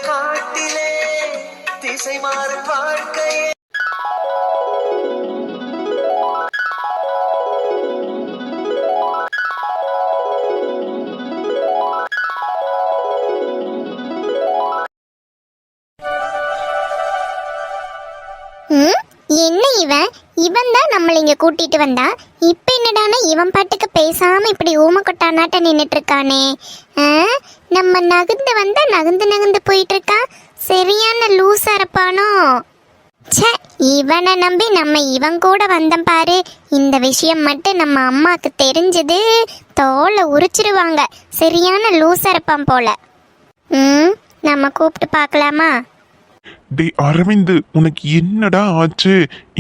காட்டிலே திசை மாறும் வாழ்க்கையே. என்ன இவன் தான் நம்மள இங்க கூட்டிட்டு வந்தா. இப்ப என்னடானா இவன் பாட்டுக்கு பேசாம இப்படி ஊம கொட்டானாட்ட நின்னுட்டு இருக்கானே. நம்ம நகர்ந்து வந்தா நகர்ந்து போயிட்டு இருக்கா. சரியான லூசா இருப்பானோ. ச்சே, இவனை நம்பி நம்ம இவன் கூட வந்தோம் பாரு. இந்த விஷயம் மட்டும் நம்ம அம்மாக்கு தெரிஞ்சது தோலை உரிச்சிருவாங்க. சரியான லூசா இருப்பான் போல. நம்ம கூப்பிட்டு பார்க்கலாமா? டே அரவிந்த், உனக்கு என்னடா ஆச்சு?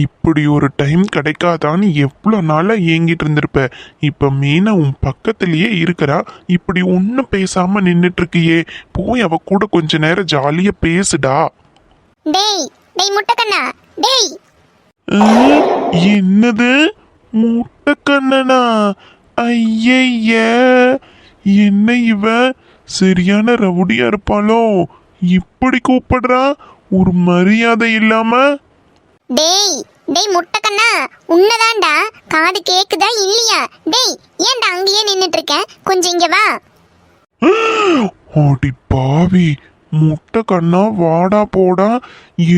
இப்படி ஒரு டைம் கிடைக்காதான்னு எவ்வளோ நாளாக ஏங்கிட்டு இருந்திருப்ப. இப்போ மீனா உன் பக்கத்துலேயே இருக்கிறா, இப்படி ஒன்றும் பேசாமல் நின்றுட்டு இருக்கியே. போய் அவ கூட கொஞ்ச நேரம் ஜாலியாக பேசுடா. டேய் டேய் முட்டைக்கண்ணா, டேய். என்னது முட்டைக்கண்ணனா? ஐய, என்ன இவ சரியான ரவுடியா இருப்பாளோ? இப்படி கூப்பிடுறா, ஒரு மரியாதை இல்லாம. டேய் டேய் முட்டைக்கண்ணா, உன்னதான்டா. காது கேக்குதா இல்லையா? டேய், ஏன்டா அங்கேயே நின்னுட்டு இருக்க? கொஞ்சம் இங்க வா. ஆடி பாவி, முட்டைக்கண்ணா வாடா போடா.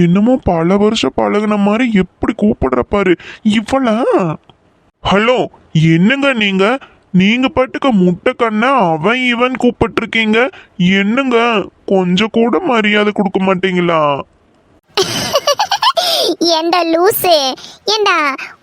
என்னமோ பல வருஷம் பழகுன மாதிரி எப்படி கூப்பிடுற பாரு இவள. ஹலோ, என்னங்க நீங்க பாட்டுக்க முட்டைக்கண்ணா அவன் இவன் கூப்பிட்டு இருக்கீங்க. என்னங்க, கொஞ்சம் கூட மரியாதை கொடுக்க மாட்டீங்களா? ஏண்டா லூசு, ஏண்டா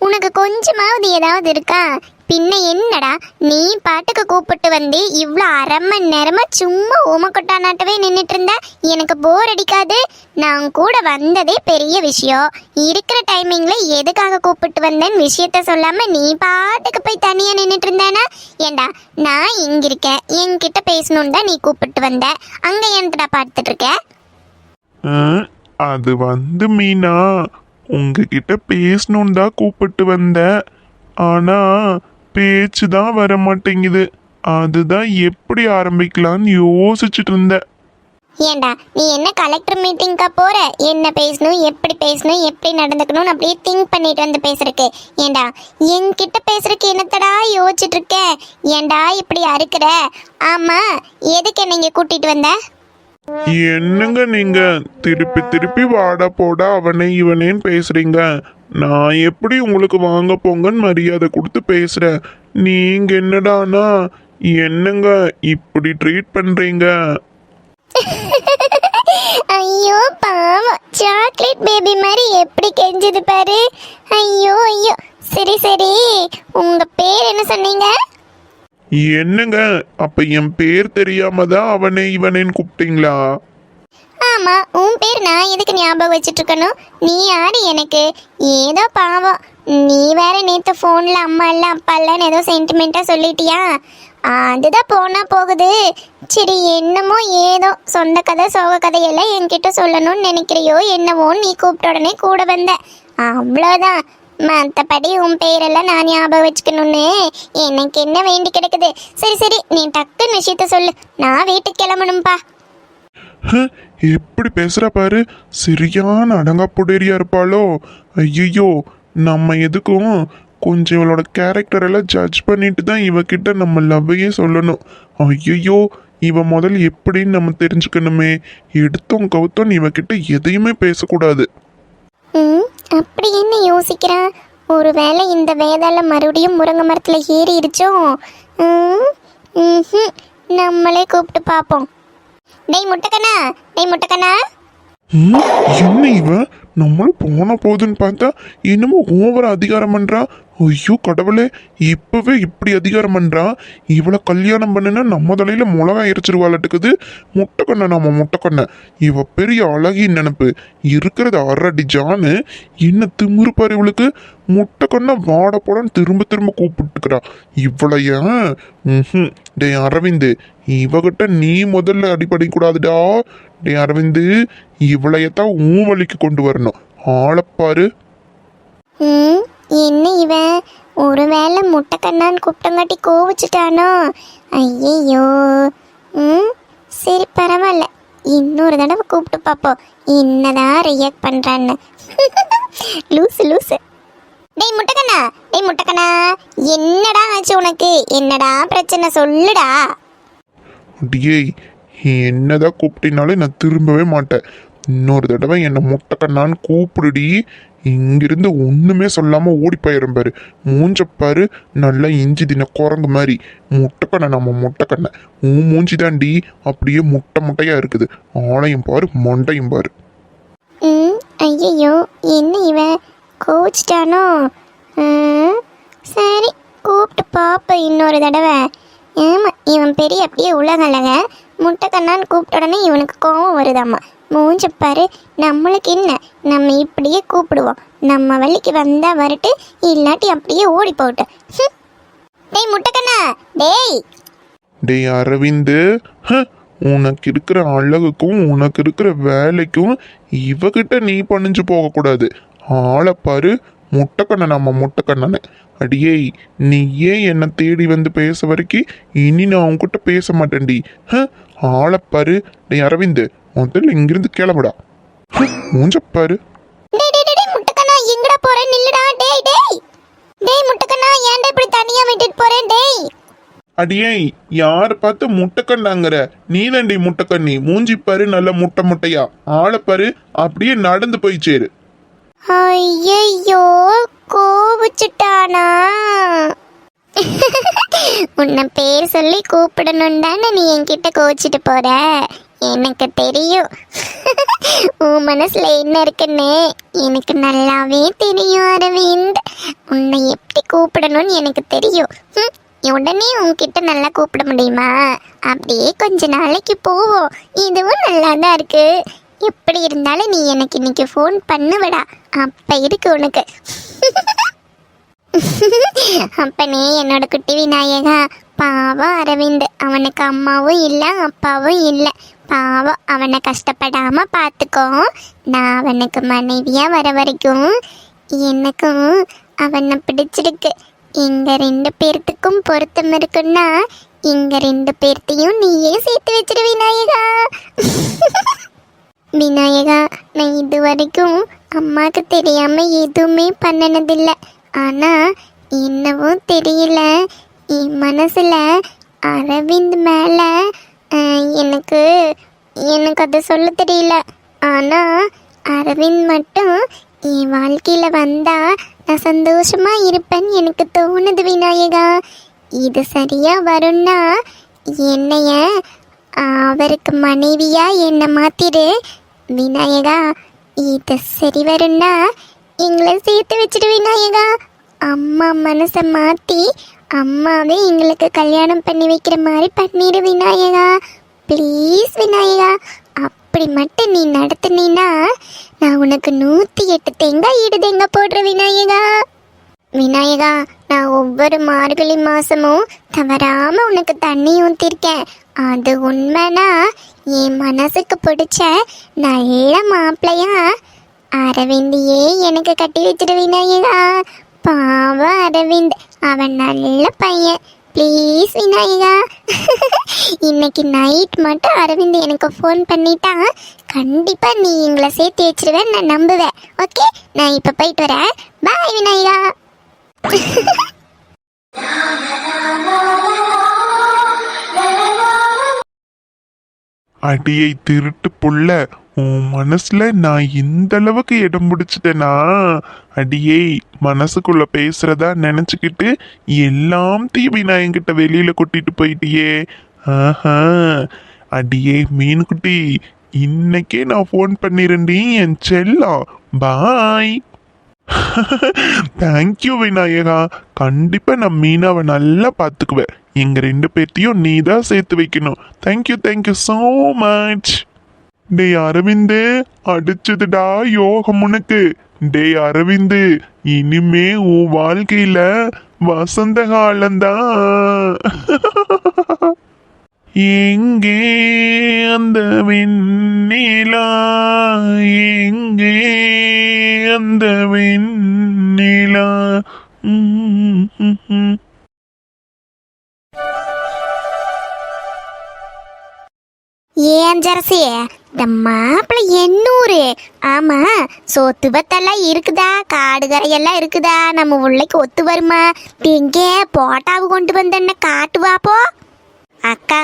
உனக்கு கொஞ்சமாவது ஏதாவது இருக்கா? பின்ன என்னடா நீ பாட்டுக்கு கூப்பிட்டு வந்து இவ்வளோ அரை மணி நேரமா சும்மா ஊமக்கொட்டானாட்டவே நின்றுட்டு இருந்த. எனக்கு போர் அடிக்காது? நான் கூட வந்ததே பெரிய விஷயம். இருக்கிற டைமிங்ல எதுக்காக கூப்பிட்டு வந்தேன்னு விஷயத்த சொல்லாம நீ பாட்டுக்கு போய் தனியா நின்றுட்டு இருந்தேனா? ஏண்டா நான் இங்க இருக்கேன், என்கிட்ட பேசணுன்னு தான் நீ கூப்பிட்டு வந்த. அங்க என்னடா பார்த்துட்டு இருக்க? அது மீனா, உங்ககிட்ட பேசணுன்னு தான் கூப்பிட்டு வந்த. ஆனா பேச்சு தான் வர மாட்டேங்குது. அதுதான் எப்படி ஆரம்பிக்கலான்னு யோசிச்சுட்டு இருந்தேன். ஏண்டா நீ என்ன கலெக்டர் மீட்டிங்கா போற? என்ன பேசணும், எப்படி நடந்துக்கணும்னு அப்படியே திங்க் பண்ணிட்டு வந்து பேசுறக்கு? ஏண்டா என்கிட்ட பேசுறக்கு என்னத்தடா யோசிச்சுட்டு இருக்க? ஏண்டா இப்படி அறுக்கிற? ஆமா, எதுக்கு என்ன இங்க கூட்டிட்டு வந்த? என்னங்க நீங்க திருப்பி வாடா போடா அவனே இவனேன்னு பேசுறீங்க. நான் எப்படி உங்களுக்கு வாங்க போங்கன்னு மரியாதை கொடுத்து பேசுறேன். நீங்க என்னடானா என்னங்க இப்படி ட்ரீட் பண்றீங்க? ஐயோ பாவம், சாக்லேட் பேபி மாதிரி எப்படி கெஞ்சுது பாரு. ஐயோ. சரி, உங்க பேர் என்ன சொன்னீங்க? என்னங்க, அப்ப என் பேர் தெரியாம தான் அவனே இவனேன்னு கூப்பிட்டீங்களா? ஆமா, உன் பேர் நான் எதுக்கு ஞாபகம் வச்சுட்டு இருக்கணும்? நீ யாரு எனக்கு? ஏதோ பாவம், நீ வேற நேத்து போன்ல அம்மா இல்ல அப்பா இல்லன்னு ஏதோ சென்டிமெண்டா சொல்லிட்டியா? அதுதான் போனா போகுது. சரி, என்னமோ ஏதோ சொந்த கதை சோக கதையெல்லாம் என்கிட்ட சொல்லணும்னு நினைக்கிறியோ என்னவோன்னு நீ கூப்பிட்ட உடனே கூட வந்த, அவ்வளோதான். மற்றபடி உன் பேரெல்லாம் நான் ஞாபகம் வச்சுக்கணும்னு எனக்கு என்ன வேண்டி கிடக்குது? சரி, நீ டக்குன்னு விஷயத்த சொல்லு, நான் வீட்டுக்கு கிளம்பணும்பா. எப்படி பேசுற பாரு, சரியான அடங்காப்புடேரியா இருப்பாளோ. ஐயோ, நம்ம எதுக்கும் கொஞ்சம் இவளோட கேரக்டர் எல்லாம் ஜட்ஜ் பண்ணிட்டு தான் இவகிட்ட நம்ம லவ்வையே சொல்லணும். ஐயோ, இவ முதல்ல எப்படின்னு நம்ம தெரிஞ்சுக்கணுமே. எடுத்தோம் கவுத்தோம் இவகிட்ட எதையுமே பேசக்கூடாது. அப்படி என்ன யோசிக்கிறான்? ஒருவேளை இந்த வேதாள மறுபடியும் முருங்கை மரத்துல ஏறிடுச்சோ? நம்மளே கூப்பிட்டு பார்ப்போம். டேய் முட்டைக்கண்ணா. என்ன இவன் நம்மளும் போன போதுன்னு பார்த்தா என்னமோ ஓவர அதிகாரம் பண்றா. ஐயோ கடவுளே, இப்பவே இப்படி அதிகாரம் பண்றா. இவளை கல்யாணம் பண்ணுனா நம்ம தலையில மிளகா எரிச்சிருவாளட்டுக்குது. முட்டைக்கண்ண, நம்ம முட்டைக்கண்ண இவ பெரிய அழகி நினைப்பு. இருக்கிறது அரடி ஜானு. என்ன திமிரு பாரு இவளுக்கு. முட்டைக்கண்ண வாட போடான்னு திரும்ப கூப்பிட்டுக்கிறா. இவளைய டே அரவிந்து, இவகிட்ட நீ முதல்ல அடிப்படை கூடாதுடா. டே அரவிந்து, இவளையத்தான் ஊமலிக்கு கொண்டு வரணும். ஆளப்பாரு. என்ன இவன் ஒருவேளை முட்டைக்கண்ணான்னு கூப்பிட்டங்காட்டி கோவிச்சுட்டானோ? ஐயோ. சரி பரவாயில்ல, இன்னொரு தடவை கூப்பிட்டு பார்ப்போம் என்னதான் ரியாக்ட் பண்றான்னு. லூசு லூசு. டேய் முட்டக்கண்ணா என்னடா ஆச்சு உனக்கு? என்னடா பிரச்சனை சொல்லுடா. டேய் என்னதான் கூப்பிட்டினாலே நான் திரும்பவே மாட்டேன். இன்னொரு தடவை என்னை முட்டைக்கண்ணான்னு கூப்பிடுடி. இங்கிருந்து ஒன்றுமே சொல்லாமல் ஓடி போயிடும் பாரு. மூஞ்சப்பாரு நல்லா இஞ்சி தின குரங்கு மாதிரி. முட்டைக்கண்ணை நம்ம முட்டைக்கண்ணை மூஞ்சி தாண்டி அப்படியே முட்டையாக இருக்குது. ஆளையும் பாரு மண்டையும் பாரு. ஐயோ என்ன இவன் கோச்சிட்டானோ? சரி கூப்பிட்டு பாப்ப இன்னொரு தடவை. ஆமாம் இவன் பெரிய அப்படியே உலகலக. முட்டைக்கண்ணான்னு கூப்பிட்ட உடனே இவனுக்கு கோவம் வருதாம்மா. மூஞ்சப்பாரு நம்மளுக்கு என்ன, நம்ம இப்படியே கூப்பிடுவோம். நம்ம வழிக்கு வந்தா வரட்டு, இல்லாட்டி அப்படியே ஓடி போட்டு. டேய் முட்டைக்கண்ணா டேய் அரவிந்து, உனக்கு இருக்கிற அழகுக்கும் உனக்கு இருக்கிற வேலைக்கும் இவகிட்ட நீ பணிஞ்சு போகக்கூடாது. ஆளை பாரு முட்டைக்கண்ணை நம்ம முட்டைக்கண்ணனு. அடியே நீ ஏன் என்னை தேடி வந்து பேச வரைக்கும் இனி நான் உன்கிட்ட பேச மாட்டேன்டி. ஆளை பாரு. டேய் அரவிந்து முதல்ல இங்கிருந்து கிளம்புடா. மூஞ்சப்பாரு. முட்டைக்கண்ணா எங்கடா போறேன்? நில்லுடா. டேய் முட்டைக்கண்ணா ஏன்டா இப்படி தனியா விட்டுட்டு போறேன்? டேய் அடியே யார் பார்த்து முட்டைக்கண்ணாங்கிற? நீலண்டி முட்டைக்கண்ணி. மூஞ்சிப்பாரு நல்ல முட்டையா. ஆளை பாரு அப்படியே நடந்து போய் சேரு. ஐயோ கோபிச்சுட்டானா? உன்னை பேர் சொல்லி கூப்பிடணும் தானே நீ என்கிட்ட கோச்சிட்டு போற. எனக்கு தெரியும் உன் மனசுல என்ன இருக்குன்னு எனக்கு நல்லாவே தெரியும் அரவிந்த். உன்னை எப்படி கூப்பிடணும்னு எனக்கு தெரியும். உடனே உன்கிட்ட நல்லா கூப்பிட முடியுமா? அப்படியே கொஞ்ச நாளைக்கு போவோம். இதுவும் நல்லா தான் இருக்கு. எப்படி இருந்தாலும் நீ எனக்கு இன்னைக்கு ஃபோன் பண்ணுவடா. அப்ப இருக்கு உனக்கு. அப்பனே என்னோட குட்டி விநாயகா. பாவம் அரவிந்த், அவனுக்கு அம்மாவும் இல்லை அப்பாவும் இல்லை. பாவம் அவனை கஷ்டப்படாம பார்த்துக்கோ. நான் அவனுக்கு மனைவியா வர வரைக்கும் எனக்கும் அவனை பிடிச்சிருக்கு. இங்க 2 பேர்த்துக்கும் பொருத்தம் இருக்குன்னா இங்க 2 பேர்த்தையும் நீயே சேர்த்து வச்சிரு விநாயகா. விநாயகா நான் இது வரைக்கும் அம்மாவுக்கு தெரியாம எதுவுமே பண்ணினதில்லை. ஆனா என்னவோ தெரியல, என் மனசுல அரவிந்த் மேல எனக்கு அதை சொல்ல தெரியல. ஆனா அரவிந்த் மட்டும் என் வாழ்க்கையில வந்தா நான் சந்தோஷமா இருப்பேன்னு எனக்கு தோணுது விநாயகா. இது சரியா வரும்னா என்னைய அவருக்கு மனைவியா என்னை மாத்திரு விநாயகா. இது சரி வரும்னா எங்களை சேர்த்து வச்சிடு விநாயகா. அம்மா மனசை மாற்றி அம்மாவே எங்களுக்கு கல்யாணம் பண்ணி வைக்கிற மாதிரி பண்ணிடு விநாயகா. ப்ளீஸ் விநாயகா. அப்படி மட்டும் நீ நடத்துனீன்னா நான் உனக்கு 108 தேங்காய் ஈடு தேங்காய் போடுற விநாயகா. விநாயகா நான் ஒவ்வொரு மார்கழி மாசமும் தவறாம உனக்கு தண்ணி ஊற்றிருக்கேன். அது உண்மைனா என் மனசுக்கு பிடிச்ச நல்ல மாப்பிள்ளையா அரவிந்தையே எனக்கு கட்டி வச்சிரு விநாயகா. பாவம் அரவிந்த், அவன் நல்ல பையன். ப்ளீஸ் விநாயகா. இன்னைக்கு நைட் மட்டும் அரவிந்த் எனக்கு ஃபோன் பண்ணிட்டா கண்டிப்பா நீ எங்களை சேர்த்து வச்சிருவேன் நான் நம்புவேன். ஓகே நான் இப்போ போயிட்டு வரேன். பாய் விநாயகா. அடியை திருட்டு புள்ள, உன் மனசுல நான் இந்த அளவுக்கு இடம் பிடிச்சிட்டேனா? அடியே மனசுக்குள்ள பேசுறதா நினைச்சுக்கிட்டு எல்லாம் தீவி நான் என்கிட்ட வெளியில கொட்டிட்டு போயிட்டியே. ஆஹா அடியே மீன்குட்டி, இன்னைக்கே நான் ஃபோன் பண்ணிருந்தீ என் செல்லம். பாய். தேங்க்யூ விநாயகா. கண்டிப்பா நான் மீனாவை நல்லா பார்த்துக்குவேன். எங்க 2 பேர்த்தையும் நீ தான் சேர்த்து வைக்கணும். Thank you so much. டேய் அரவிந்து அடிச்சதுடா யோகம் உனக்கு. டேய் அரவிந்து இனிமே உன் வாழ்க்கையில வசந்த காலம்தான். எங்கே அந்த வெண்ணிலா, எங்கே அந்த வெண்ணிலா. ஏன் ஜரசி இந்த மாப்பிள்ளை எண்ணூறு. ஆமா, சொத்து பத்தெல்லாம் இருக்குதா, காடு கரையெல்லாம் இருக்குதா, நம்ம உள்ளைக்கு ஒத்து வருமா? எங்கே போட்டாவு கொண்டு வந்தேன்ன காட்டுவாப்போ. அக்கா,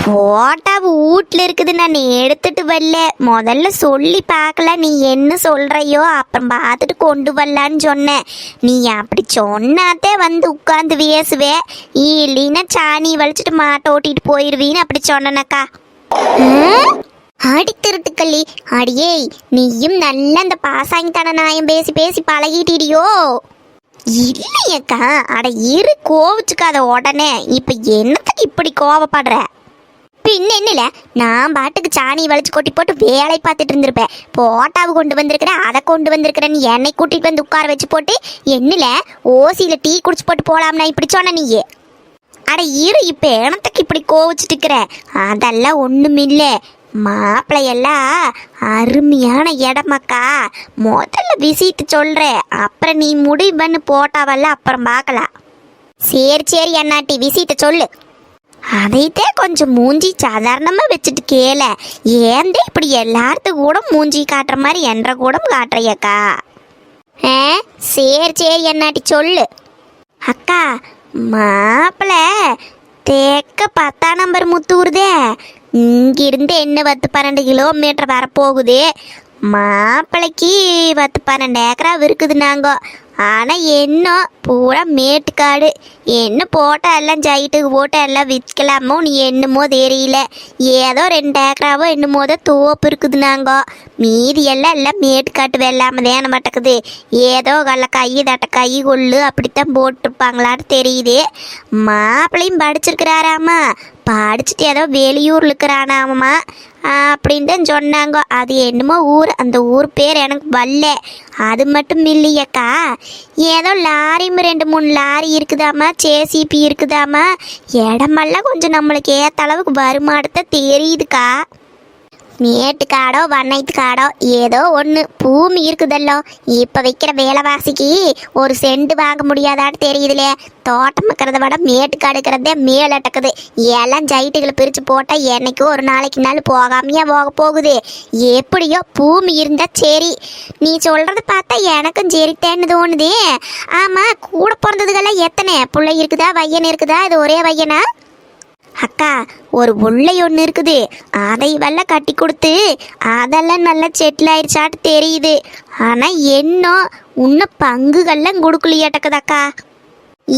போட்டாவு வீட்டில் இருக்குது, நான் எடுத்துட்டு வரல. முதல்ல சொல்லி பார்க்கல, நீ என்ன சொல்றையோ அப்புறம் பார்த்துட்டு கொண்டு வரலான்னு சொன்னேன். நீ அப்படி சொன்னாத்தே வந்து உட்காந்து பேசுவே, இல்லைன்னா சாணி வலிச்சிட்டு மாட்டை ஓட்டிட்டு போயிடுவீன்னு அப்படி சொன்னனக்கா. அடி திருட்டுக்கள்ளி, அடியே நீயும் நல்ல அந்த பாசாங்கித்தன நாயம் பேசி பேசி பழகிட்டிடியோ? இல்லையக்கா, அட இரு, கோவிச்சுக்காத உடனே. இப்ப என்னத்துக்கு இப்படி கோவப்படுற? பின்ன என்னல, நான் பாட்டுக்கு சாணி வலிச்சு கொட்டி போட்டு வேலை பார்த்துட்டு இருந்திருப்பேன். போட்டாவு கொண்டு வந்திருக்கிறேன், அதை கொண்டு வந்திருக்கிறேன்னு என்னை கூட்டிட்டு வந்து உட்கார வச்சு போட்டு என்னல ஓசியில டீ குடிச்சு போட்டு போலாம்னா இப்படி சொன்ன நீயே. அட இரு, இப்ப எனத்துக்கு இப்படி கோவிச்சுட்டு இருக்கிற? அதெல்லாம் ஒண்ணுமில்ல. மாப்பிள்ளையெல்லாம் அருமையான இடமாக்கா. முதல்ல விசிட்டு சொல்றேன், அப்புறம் நீ முடிவு பண்ணு, போட்டாவல்ல அப்புறம் பார்க்கலாம். சரி சரி அண்ணாட்டி, விசிட்ட சொல்லு. அதைத்தே கொஞ்சம் மூஞ்சி சாதாரணமா வச்சுட்டு கேள. ஏந்தே இப்படி எல்லாத்துக்கும் கூட மூஞ்சி காட்டுற மாதிரி என்ற கூட காட்டுறியக்கா? சரி சரி அண்ணாட்டி சொல்லு. அக்கா, மாப்பிள்ளை தேக்க 10ஆம் நம்பர் முத்தூர்தே. இங்கிருந்து என்ன 10-12 கிலோமீட்டர் வரப்போகுது. மாப்பிள்ளைக்கு 10-12 ஏக்கரா இருக்குது நாங்க. ஆனால் என்ன பூரா மேட்டுக்காடு. என்ன போட்டா எல்லாம் ஜைட்டுக்கு போட்டா எல்லாம் விற்கலாமோ நீ என்னமோ தெரியல. ஏதோ 2 ஏக்கராவோ என்னமோ தான் தோப்பு இருக்குது நாங்க. மீதி எல்லாம் மேட்டுக்காட்டு வெள்ளாம தேன மாட்டேக்குது. ஏதோ கள்ளக்காய் தட்டைக்காய் கொள்ளு அப்படித்தான் போட்டிருப்பாங்களான்னு தெரியுது. மாப்பிள்ளையும் படிச்சிருக்கிறாராமா, படிச்சுட்டு ஏதோ வெளியூர்ல இருக்கிறானாமா அப்படின்னு தான் சொன்னாங்க. அது என்னமோ ஊர், அந்த ஊர் பேர் எனக்கு வரல. அது மட்டும் இல்லையக்கா, ஏதோ லாரியும் 2-3 லாரி இருக்குதாமா, ஜேசிபி இருக்குதாமா. இடமெல்லாம் கொஞ்சம் நம்மளுக்கு ஏற்ற அளவுக்கு வருமானத்தை தெரியுதுக்கா. மேட்டுக்காடோ வண்ணயத்துக்காடோ ஏதோ ஒன்று பூமி இருக்குதல்லோ. இப்போ வைக்கிற வேலைவாசிக்கு ஒரு சென்ட் வாங்க முடியாதான்னு தெரியுதுலே. தோட்டம் இருக்கிறத விட மேட்டுக்காடு இருக்கிறதே மேலட்டக்குது. எல்லாம் ஜைட்டுகளை பிரித்து போட்டால் என்னைக்கும் ஒரு நாளைக்கு போகாமையா போகுது. எப்படியோ பூமி இருந்தா சரி. நீ சொல்றது பார்த்தா எனக்கும் சரித்தேன்னு தோணுது. ஆமாம், கூட பிறந்ததுக்கெல்லாம் எத்தனை பிள்ளை இருக்குதா, பையன் இருக்குதா? இது ஒரே பையனா? அக்கா, ஒரு உள்ளை ஒன்று இருக்குது, அதை வெள்ளம் கட்டி கொடுத்து அதெல்லாம் நல்லா செட்டில் ஆயிடுச்சாட்டு தெரியுது. ஆனால் என்ன இன்னும் பங்குகள்லாம் கொடுக்கலையாட்டக்குதாக்கா.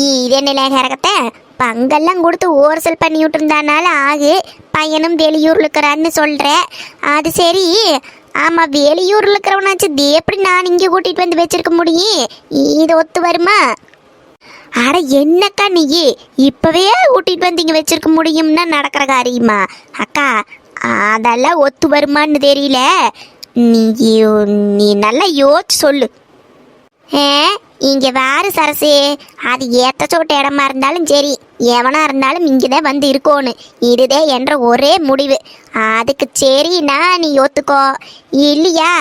இதே நிலையகத்தை பங்கெல்லாம் கொடுத்து ஓரசல் பண்ணி விட்டுருந்தானால ஆகு. பையனும் வெளியூரில் இருக்கிறான்னு சொல்கிறேன். அது சரி. ஆமாம், வெளியூரில் இருக்கிறவனாச்சு எப்படி நான் இங்கே கூட்டிகிட்டு வந்து வச்சிருக்க முடியும்? இது ஒத்து வருமா? அட என்னக்கா நீ இப்பவே கூட்டிட்டு வந்து இங்க வச்சிருக்க முடியும்னா நடக்கிற காரியமா? அக்கா, அதெல்லாம் ஒத்து வருமான்னு தெரியல. நீ நல்லா யோசிச்சு சொல்லு. இங்க வேறு சரசு, அது ஏத்தச்சோட்ட இடமா இருந்தாலும் சரி, எவனா இருந்தாலும் இங்கதான் வந்து இருக்கணும். இதுதே என்ற ஒரே முடிவு. அதுக்கு சரின்னா நீ ஒத்துக்கோ, இல்லையா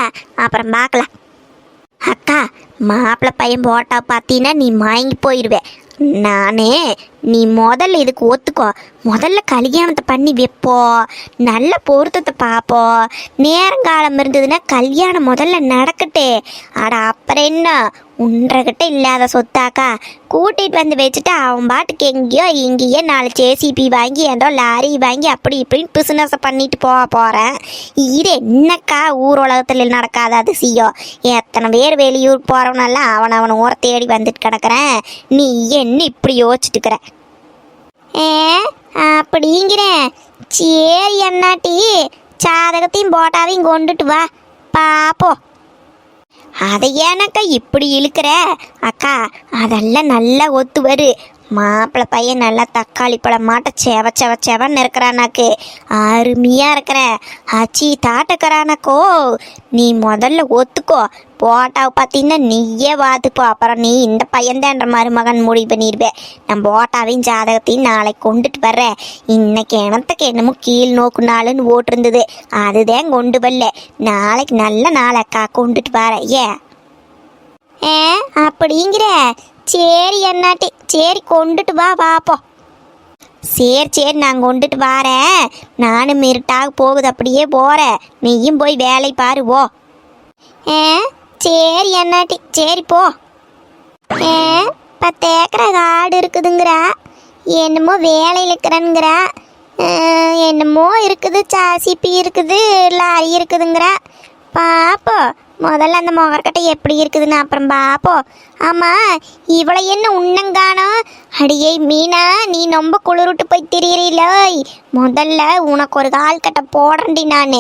அப்புறம் பார்க்கலாம். அக்கா, மாப்பிள்ளை பையன் போட்டா பார்த்தீங்கன்னா நீ வாங்கி போயிடுவேன். நீ முதல்ல இதுக்கு ஒத்துக்கோ. முதல்ல கல்யாணத்தை பண்ணி வைப்போம், நல்ல பொருத்தத்தை பார்ப்போம். நேரங்காலம் இருந்ததுன்னா கல்யாணம் முதல்ல நடக்கட்டே. அட அப்புறம் என்ன, உன்றகிட்ட இல்லாத சொத்தாக்கா கூட்டிகிட்டு வந்து வச்சுட்டு அவன் பாட்டுக்கு எங்கேயோ இங்கேயே 4 ஜேசிபி வாங்கி ஏதோ லாரி வாங்கி அப்படி இப்படின்னு பிஸ்னஸை பண்ணிட்டு போகிறேன். இது என்னக்கா ஊர் உலகத்தில் நடக்காத அதிசயம்? எத்தனை பேர் வெளியூர் போகிறவனெல்லாம் அவனை ஊரை தேடி வந்துட்டு கிடக்குறேன். நீ என்ன இப்படி யோசிச்சுட்டுக்கிற? அப்படிங்கிறேன். சரி அண்ணாட்டி, சாதகத்தையும் போட்டாவையும் கொண்டுட்டு வா பாப்போம். அதை ஏனக்கா இப்படி இழுக்கிற? அக்கா, அதெல்லாம் நல்லா ஒத்து வரு. மாப்பிள்ளை பையன் நல்லா தக்காளி பழம் மாட்ட செவன்னு இருக்கிறானாக்கு, அருமையாக இருக்கிற அச்சி தாட்டுக்கிறானாக்கோ. நீ முதல்ல ஒத்துக்கோ. போட்டாவை பார்த்தீங்கன்னா நீயே பார்த்துக்கோ. அப்புறம் நீ இந்த பையன்தான்ற மருமகன் முடிவு பண்ணிடுவேன். நான் போட்டாவையும் ஜாதகத்தையும் நாளைக்கு கொண்டுட்டு வர்றேன். இன்னைக்கு எனத்துக்கு என்னமோ கீழ் நோக்கு நாளுன்னு ஓட்டிருந்தது, அதுதான் கொண்டு வரல. நாளைக்கு நல்ல நாளக்கா கொண்டுட்டு வரேன். அப்படிங்கிற? சரி அண்ணாட்டி, சரி கொண்டுட்டு வா பாப்போம். சரி சரி நான் கொண்டுட்டு வரேன். நானும் இருட்டாக போகுது அப்படியே போகிறேன். நீயும் போய் வேலை பாரு போ. சரி அண்ணாட்டி சரி போ. 10 ஏக்கரை காடு இருக்குதுங்கிறா, என்னமோ வேலையில் இருக்கிறேங்கிறா, என்னமோ இருக்குது, சாசிப்பி இருக்குது, லாரி இருக்குதுங்கிறா. பாப்போம் முதல்ல அந்த முகர்கட்டை எப்படி இருக்குதுன்னு அப்புறம் பாப்போம். ஆமாம் இவளை என்ன உன்னங்கானோம்? அடியே மீனா, நீ ரொம்ப குளிருட்டு போய் திரியிறீல. முதல்ல உனக்கு ஒரு கால் கட்டை போடுறேன்டி நான்.